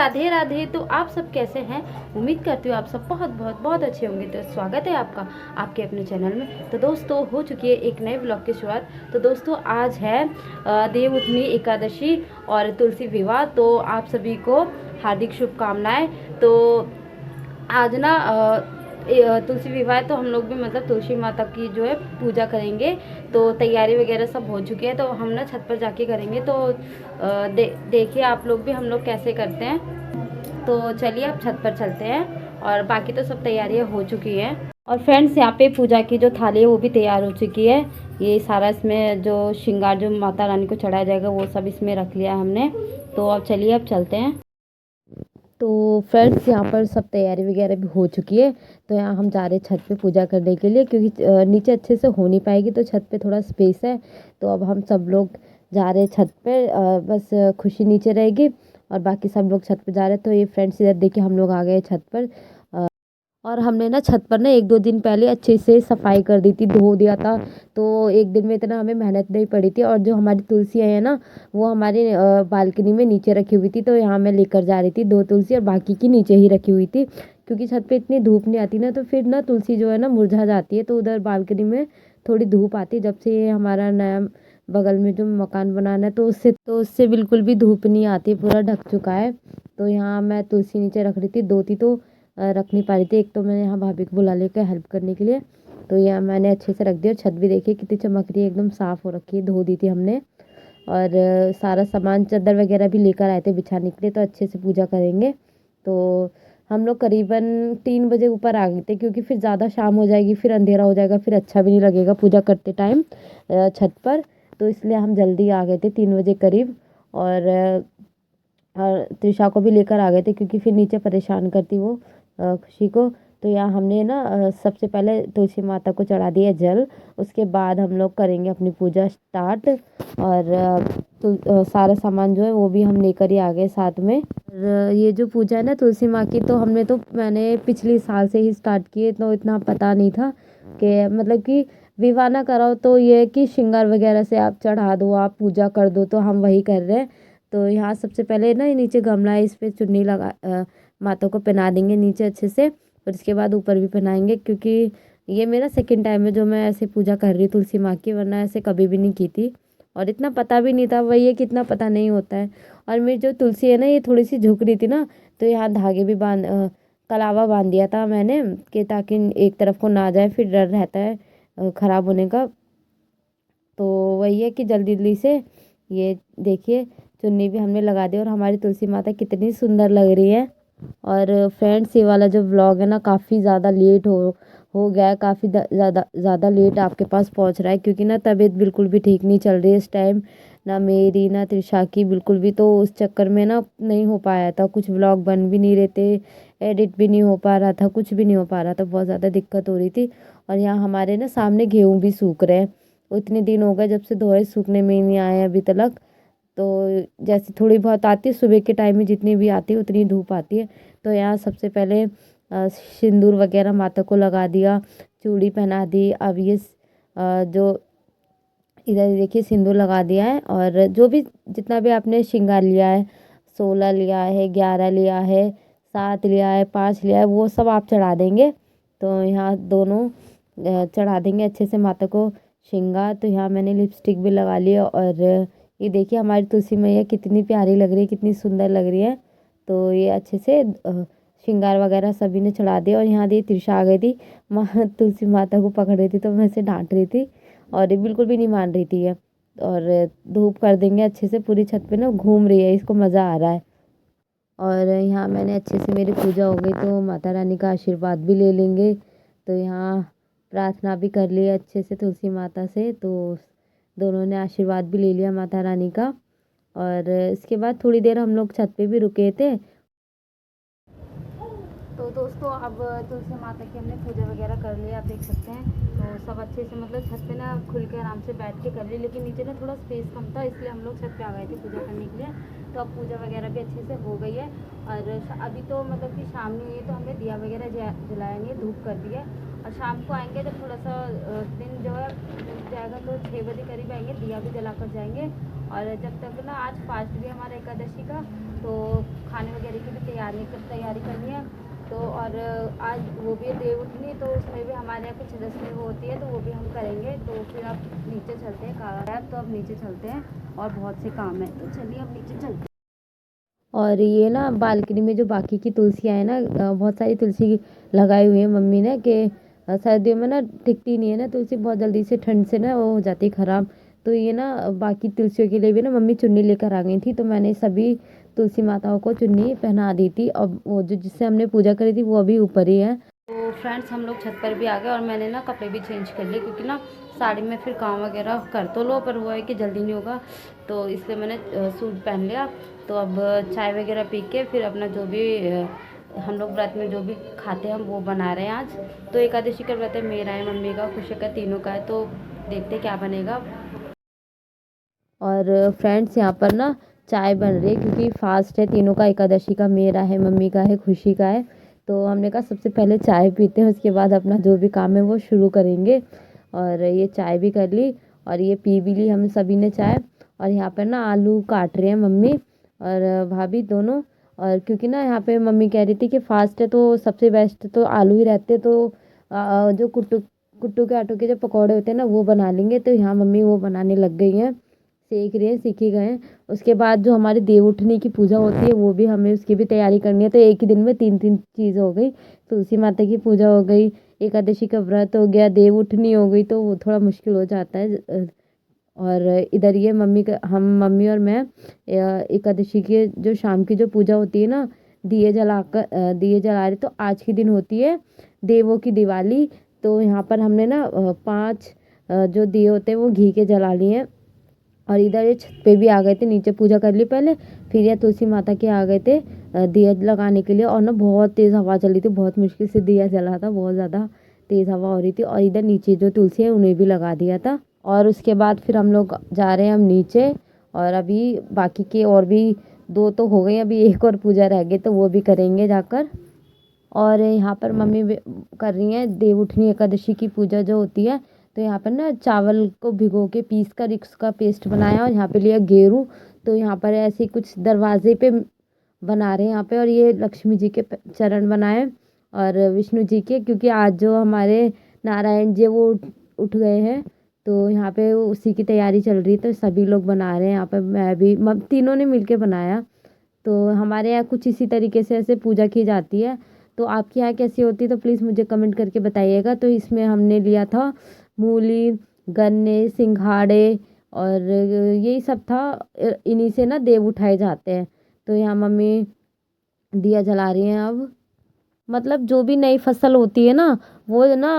राधे राधे। तो आप सब कैसे हैं? उम्मीद करती हूँ आप सब बहुत बहुत बहुत अच्छे होंगे। तो स्वागत है आपका आपके अपने चैनल में। तो दोस्तों हो चुकी है एक नए ब्लॉग की शुरुआत। तो दोस्तों आज है देवउठनी एकादशी और तुलसी विवाह। तो आप सभी को हार्दिक शुभकामनाएं। तो आज ना तुलसी विवाह है, तो हम लोग भी मतलब तुलसी माता की जो है पूजा करेंगे। तो तैयारी वगैरह सब हो चुकी है, तो हम ना छत पर जाके करेंगे। तो देखिए आप लोग भी हम लोग कैसे करते हैं। तो चलिए अब छत पर चलते हैं। और बाकी तो सब तैयारियां हो चुकी हैं। और फ्रेंड्स यहाँ पे पूजा की जो थाली है वो भी तैयार हो चुकी है। ये सारा इसमें जो श्रृंगार जो माता रानी को चढ़ाया जाएगा वो सब इसमें रख लिया है हमने। तो अब चलिए अब चलते हैं। तो फ्रेंड्स यहाँ पर सब तैयारी वगैरह भी हो चुकी है। तो यहाँ हम जा रहे हैं छत पे पूजा करने के लिए, क्योंकि नीचे अच्छे से हो नहीं पाएगी, तो छत पे थोड़ा स्पेस है। तो अब हम सब लोग जा रहे हैं छत पे। बस खुशी नीचे रहेगी और बाकी सब लोग छत पे जा रहे हैं। तो ये फ्रेंड्स इधर देखिए हम लोग आ गए छत पर। और हमने ना छत पर ना 1-2 दिन पहले अच्छे से सफाई कर दी थी, धो दिया था। तो एक दिन में इतना हमें मेहनत नहीं पड़ी थी। और जो हमारी तुलसियाँ है ना वो हमारी बालकनी में नीचे रखी हुई थी। तो यहाँ मैं लेकर जा रही थी 2 तुलसी, और बाकी की नीचे ही रखी हुई थी, क्योंकि छत पे इतनी धूप नहीं आती ना, तो फिर ना तुलसी जो है ना मुरझा जाती है। तो उधर बालकनी में थोड़ी धूप आती है। जब से ये हमारा नया बगल में जो मकान बनाना है, तो उससे बिल्कुल भी धूप नहीं आती, पूरा ढक चुका है। तो यहाँ मैं तुलसी नीचे रख रही थी, 2 थी तो रख नहीं पा रही थी। एक तो मैंने यहाँ भाभी को बुला लेकर हेल्प करने के लिए। तो यहाँ मैंने अच्छे से रख दिया। छत भी देखिए कितनी चमक रही है, एकदम साफ़ हो रखी है, धो दी थी हमने। और सारा सामान चादर वगैरह भी लेकर आए थे बिछाने के लिए। तो अच्छे से पूजा करेंगे। तो हम लोग करीबन 3 बजे ऊपर आ गए थे, क्योंकि फिर ज़्यादा शाम हो जाएगी, फिर अंधेरा हो जाएगा, फिर अच्छा भी नहीं लगेगा पूजा करते टाइम छत पर। तो इसलिए हम जल्दी आ गए थे 3 बजे करीब। और त्रिशा को भी लेकर आ गए थे, क्योंकि फिर नीचे परेशान करती वो खुशी को। तो यहाँ हमने ना सबसे पहले तुलसी माता को चढ़ा दिया जल। उसके बाद हम लोग करेंगे अपनी पूजा स्टार्ट। और सारा सामान जो है वो भी हम लेकर ही आ गए साथ में। और ये जो पूजा है ना तुलसी माँ की, तो मैंने पिछले साल से ही स्टार्ट की है। तो इतना पता नहीं था कि मतलब कि विवाह ना कराओ, तो ये है कि श्रृंगार वगैरह से आप चढ़ा दो, आप पूजा कर दो। तो हम वही कर रहे हैं। तो यहाँ सबसे पहले ना नीचे गमला है, इस पे चुन्नी माता को पहना देंगे नीचे अच्छे से। और इसके बाद ऊपर भी पहनाएंगे, क्योंकि ये मेरा सेकंड टाइम है जो मैं ऐसे पूजा कर रही हूँ तुलसी माँ की, वरना ऐसे कभी भी नहीं की थी। और इतना पता भी नहीं था, वही है कि इतना पता नहीं होता है। और मेरी जो तुलसी है ना ये थोड़ी सी झुक रही थी ना, तो यहाँ धागे भी कलावा बांध दिया था मैंने, कि ताकि एक तरफ को ना जाए, फिर डर रहता है ख़राब होने का। तो वही है कि जल्दी जल्दी से ये देखिए चुन्नी भी हमने लगा दी। और हमारी तुलसी माता कितनी सुंदर लग रही है। और फ्रेंड्स ये वाला जो व्लॉग है ना काफ़ी ज़्यादा लेट हो गया है, काफ़ी ज़्यादा लेट आपके पास पहुंच रहा है, क्योंकि ना तबीयत बिल्कुल भी ठीक नहीं चल रही है इस टाइम, ना मेरी ना त्रिशा की बिल्कुल भी। तो उस चक्कर में ना नहीं हो पाया था, कुछ व्लॉग बन भी नहीं रहे थे, एडिट भी नहीं हो पा रहा था, कुछ भी नहीं हो पा रहा था, बहुत ज़्यादा दिक्कत हो रही थी। और यहाँ हमारे ना सामने गेहूँ भी सूख रहे हैं। इतने दिन हो गए जब से धोए, सूखने में ही नहीं आए अभी तक। तो जैसे थोड़ी बहुत आती है सुबह के टाइम में, जितनी भी आती है उतनी धूप आती है। तो यहाँ सबसे पहले सिंदूर वगैरह माता को लगा दिया, चूड़ी पहना दी। अब ये जो इधर देखिए सिंदूर लगा दिया है। और जो भी जितना भी आपने श्रृंगार लिया है, 16 लिया है, 11 लिया है, 7 लिया है, 5 लिया है, वो सब आप चढ़ा देंगे। तो यहाँ दोनों चढ़ा देंगे अच्छे से माता को श्रृंगार। तो यहाँ मैंने लिपस्टिक भी लगा लिया। और ये देखिए हमारी तुलसी मैया कितनी प्यारी लग रही है, कितनी सुंदर लग रही है। तो ये अच्छे से श्रृंगार वगैरह सभी ने चढ़ा दिया। और यहाँ दी त्रिशा आ गई थी, माँ तुलसी माता को पकड़ रही थी, तो मैं इसे डांट रही थी और ये बिल्कुल भी नहीं मान रही थी ये। और धूप कर देंगे अच्छे से, पूरी छत पे ना घूम रही है, इसको मज़ा आ रहा है। और यहाँ मैंने अच्छे से मेरी पूजा हो गई, तो माता रानी का आशीर्वाद भी ले लेंगे। तो यहाँ प्रार्थना भी कर ली अच्छे से तुलसी माता से। तो दोनों ने आशीर्वाद भी ले लिया माता रानी का। और इसके बाद थोड़ी देर हम लोग छत पे भी रुके थे। तो दोस्तों अब तुलसी माता की हमने पूजा वगैरह कर लिया, आप देख सकते हैं। तो सब अच्छे से मतलब छत पे ना खुल के आराम से बैठ के कर ली, लेकिन नीचे ना थोड़ा स्पेस कम था, इसलिए हम लोग छत पे आ गए थे पूजा करने के लिए। तो अब पूजा वगैरह भी अच्छे से हो गई है। और अभी तो मतलब कि शाम नहीं हुई है, तो हमने दिया वगैरह जलाया नहीं, धूप कर दिया। और शाम को आएंगे जब थोड़ा सा दिन जो है जाएगा, तो 6 बजे करीब आएंगे, दिया भी जला कर जाएंगे। और जब तक ना आज फास्ट भी हमारा एकादशी का, तो खाने वगैरह की भी तैयारी करनी है। तो और आज वो भी देव उठनी, तो उसमें भी हमारे यहाँ कुछ रस्में वो होती है, तो वो भी हम करेंगे। तो फिर अब नीचे चलते हैं, कहा तो अब नीचे चलते हैं और बहुत से काम है, तो चलिए अब नीचे चलते हैं। और ये ना बालकनी में जो बाकी की तुलसियाँ हैं ना, बहुत सारी तुलसी लगाई हुई है मम्मी ने, कि सर्दियों में ना टिकती नहीं है ना तुलसी, बहुत जल्दी से ठंड से ना वो हो जाती है ख़राब। तो ये ना बाकी तुलसियों के लिए भी ना मम्मी चुन्नी लेकर आ गई थी, तो मैंने सभी तुलसी माताओं को चुन्नी पहना दी थी। अब वो जो जिससे हमने पूजा करी थी वो अभी ऊपर ही है। तो फ्रेंड्स हम लोग छत पर भी आ गए और मैंने ना कपड़े भी चेंज कर लिए, क्योंकि ना साड़ी में फिर काम वगैरह कर तो लो पर वो है कि जल्दी नहीं होगा, तो इसलिए मैंने सूट पहन लिया। तो अब चाय वगैरह पी के फिर अपना जो भी हम लोग व्रत में जो भी खाते हैं हम वो बना रहे हैं आज। तो एकादशी का व्रत है, मेरा है, मम्मी का, खुशी का, तीनों का है, तो देखते क्या बनेगा। और फ्रेंड्स यहाँ पर ना चाय बन रही है, क्योंकि फास्ट है तीनों का, एकादशी का, मेरा है, मम्मी का है, खुशी का है। तो हमने कहा सबसे पहले चाय पीते हैं, उसके बाद अपना जो भी काम है वो शुरू करेंगे। और ये चाय भी कर ली और ये पी भी ली हम सभी ने चाय। और यहाँ पर ना आलू काट रहे हैं मम्मी और भाभी दोनों। और क्योंकि ना यहाँ पे मम्मी कह रही थी कि फास्ट है तो सबसे बेस्ट तो आलू ही रहते, तो जो कुट्टू कुट्टू के आटों के जो पकौड़े होते हैं ना वो बना लेंगे। तो यहाँ मम्मी वो बनाने लग गई हैं, सीख रहे हैं, सीख ही गए हैं। उसके बाद जो हमारी देव उठनी की पूजा होती है वो भी हमें उसकी भी तैयारी करनी है। तो एक ही दिन में तीन तीन चीज़ हो गई, तुलसी माता की पूजा हो गई, एकादशी का व्रत हो गया, देव उठनी हो गई, तो वो थोड़ा मुश्किल हो जाता है। और इधर ये मम्मी और मैं एकादशी के जो शाम की जो पूजा होती है ना, दिए जला रहे, तो आज के दिन होती है देवों की दिवाली। तो यहाँ पर हमने ना 5 जो दिए होते हैं वो घी के जला लिए हैं। और इधर ये छत पे भी आ गए थे, नीचे पूजा कर ली पहले, फिर ये तुलसी माता के आ गए थे दिया लगाने के लिए। और ना बहुत तेज़ हवा चल रही थी, बहुत मुश्किल से दिया जला था, बहुत ज़्यादा तेज़ हवा हो रही थी। और इधर नीचे जो तुलसी है उन्हें भी लगा दिया था। और उसके बाद फिर हम लोग जा रहे हैं हम नीचे, और अभी बाकी के और भी 2 तो हो गई, अभी एक और पूजा रह गई, तो वो भी करेंगे जाकर। और यहाँ पर मम्मी कर रही हैं देव उठनी एकादशी की पूजा जो होती है। तो यहाँ पर ना चावल को भिगो के पीस कर उसका पेस्ट बनाया, और यहाँ पे लिया गेरू। तो यहाँ पर ऐसे कुछ दरवाजे पे बना रहे हैं यहाँ पे। और ये लक्ष्मी जी के चरण बनाए और विष्णु जी के, क्योंकि आज जो हमारे नारायण जी वो उठ गए हैं, तो यहाँ पे उसी की तैयारी चल रही है। तो सभी लोग बना रहे हैं यहाँ पे, मैं भी तीनों ने मिलके बनाया। तो हमारे यहाँ कुछ इसी तरीके से ऐसे पूजा की जाती है। तो आपके यहाँ कैसी होती है तो प्लीज़ मुझे कमेंट करके बताइएगा। तो इसमें हमने लिया था मूली, गन्ने, सिंघाड़े और यही सब था। इन्हीं से ना देव उठाए जाते हैं। तो यहाँ मम्मी दिया जला रही हैं अब। मतलब जो भी नई फसल होती है ना वो ना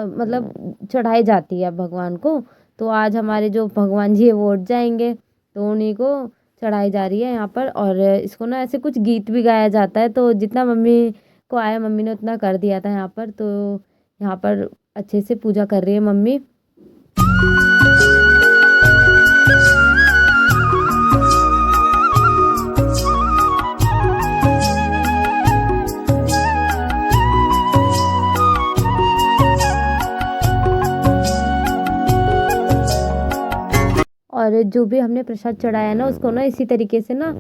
मतलब चढ़ाई जाती है भगवान को। तो आज हमारे जो भगवान जी है वो उठ जाएंगे, तो उन्हीं को चढ़ाई जा रही है यहाँ पर। और इसको ना ऐसे कुछ गीत भी गाया जाता है, तो जितना मम्मी को आया मम्मी ने उतना कर दिया था यहाँ पर। तो यहाँ पर अच्छे से पूजा कर रही है मम्मी। और जो भी हमने प्रसाद चढ़ाया ना उसको ना इसी तरीके से ना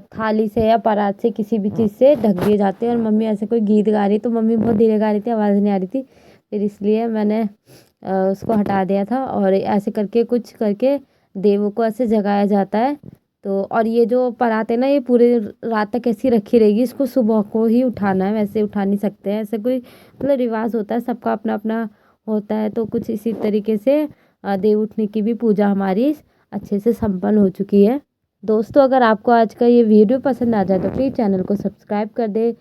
थाली से या परात से किसी भी चीज़ से ढक दिए जाते हैं। और मम्मी ऐसे कोई गीत गा रही, तो मम्मी बहुत धीरे गा रही थी, आवाज़ नहीं आ रही थी, फिर इसलिए मैंने उसको हटा दिया था। और ऐसे करके कुछ करके देवों को ऐसे जगाया जाता है। तो और ये जो परात है ना ये पूरे रात तक ऐसी रखी रहेगी, इसको सुबह को ही उठाना है, वैसे उठा नहीं सकते हैं, ऐसे कोई मतलब रिवाज होता है, सबका अपना अपना होता है। तो कुछ इसी तरीके से देव उठने की भी पूजा हमारी अच्छे से संपन्न हो चुकी है। दोस्तों अगर आपको आज का ये वीडियो पसंद आ जाए तो प्लीज़ चैनल को सब्सक्राइब कर दे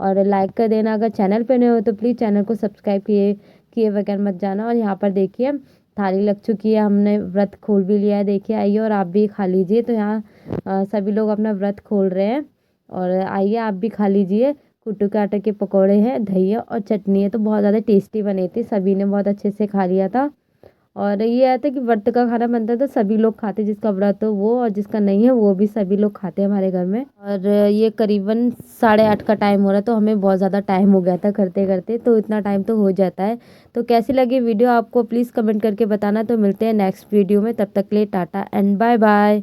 और लाइक कर देना। अगर चैनल पे नए हो तो प्लीज़ चैनल को सब्सक्राइब किए बगैर मत जाना। और यहाँ पर देखिए थाली लग चुकी है, हमने व्रत खोल भी लिया है, देखिए आइए और आप भी खा लीजिए। तो यहाँ सभी लोग अपना व्रत खोल रहे हैं, और आइए आप भी खा लीजिए। कुट्टू के आटे के पकौड़े हैं, दही है और चटनी है, तो बहुत ज़्यादा टेस्टी बने थे, सभी ने बहुत अच्छे से खा लिया था। और ये आता है कि व्रत का खाना बनता है तो सभी लोग खाते हैं, जिसका व्रत हो वो, और जिसका नहीं है वो भी सभी लोग खाते हैं हमारे घर में। और ये करीबन 8:30 का टाइम हो रहा है, तो हमें बहुत ज़्यादा टाइम हो गया था करते करते, तो इतना टाइम तो हो जाता है। तो कैसी लगी वीडियो आपको प्लीज़ कमेंट करके बताना। तो मिलते हैं नेक्स्ट वीडियो में, तब तक के लिए टाटा एंड बाय बाय।